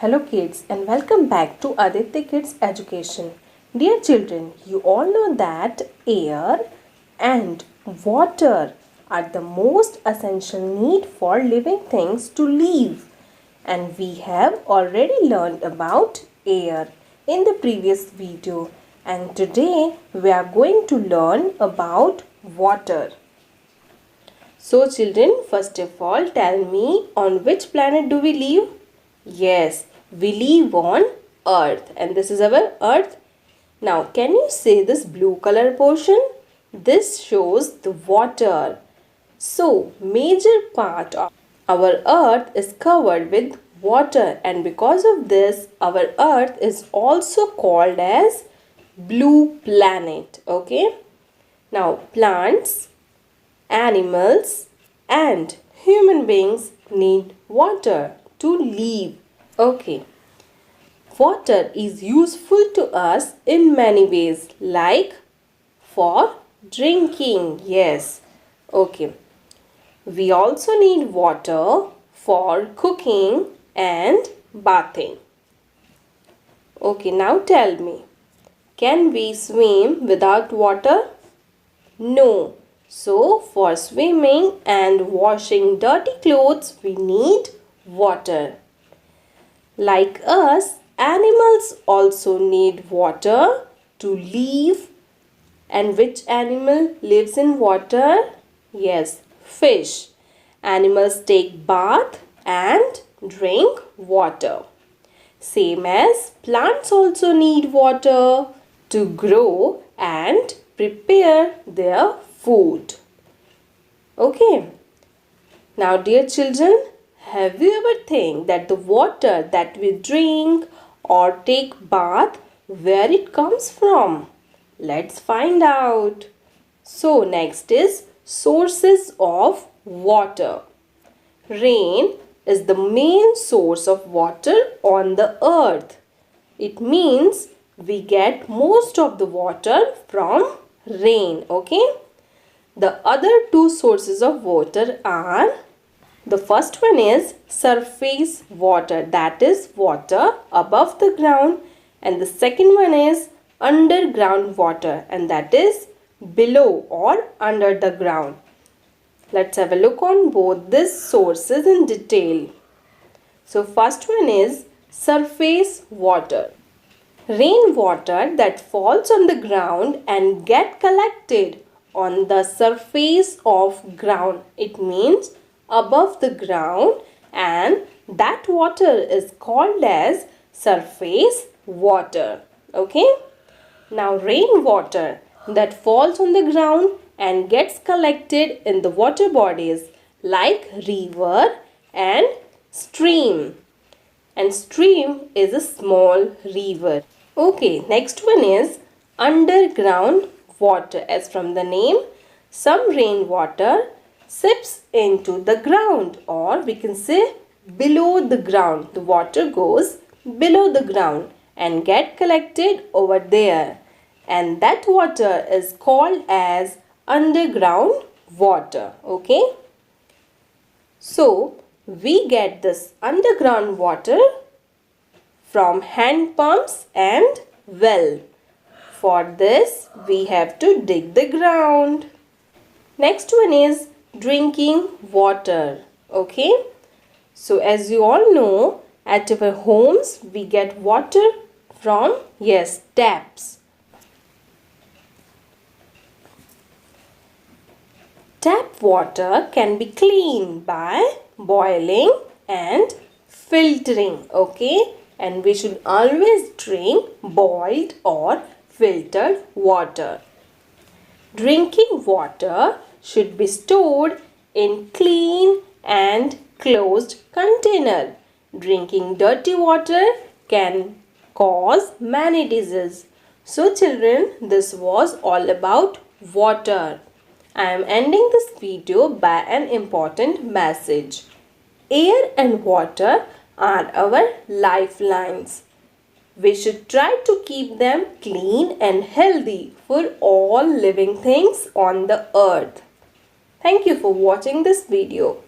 Hello kids and welcome back to Aditya Kids Education. Dear children, you all know that air and water are the most essential need for living things to live. And we have already learned about air in the previous video. And today we are going to learn about water. So children, first of all tell me, on which planet do we live? Yes, we live on Earth and this is our Earth. Now, can you say this blue color portion? This shows the water. So, major part of our Earth is covered with water and because of this, our Earth is also called as blue planet. Okay. Now, plants, animals and human beings need water to live. Okay. Water is useful to us in many ways, like for drinking. Yes. Okay. We also need water for cooking and bathing. Okay, now tell me, can we swim without water? No. So, for swimming and washing dirty clothes, we need water. Like us, animals also need water to live. And which animal lives in water? Yes, fish. Animals take bath and drink water. Same as plants also need water to grow and prepare their food. Okay. Now, dear children, have you ever think that the water that we drink or take bath, where it comes from? Let's find out. So, next is sources of water. Rain is the main source of water on the earth. It means we get most of the water from rain. Okay. The other two sources of water are, the first one is surface water, that is water above the ground, and the second one is underground water, and that is below or under the ground. Let's have a look on both these sources in detail. So first one is surface water. Rainwater that falls on the ground and get collected on the surface of ground. It means above the ground, and that water is called as surface water. Okay. Now rainwater that falls on the ground and gets collected in the water bodies like river and stream. And stream is a small river. Okay, next one is underground water. As from the name, some rainwater seeps into the ground, or we can say below the ground. The water goes below the ground and get collected over there, and that water is called as underground water. Okay. So we get this underground water from hand pumps and well. For this we have to dig the ground. Next one is drinking water. Okay. So as you all know, at our homes we get water from, yes, taps. Tap water can be cleaned by boiling and filtering. Okay. And we should always drink boiled or filtered water. Drinking water should be stored in clean and closed container. Drinking dirty water can cause many diseases. So children, this was all about water. I am ending this video by an important message. Air and water are our lifelines. We should try to keep them clean and healthy for all living things on the earth. Thank you for watching this video.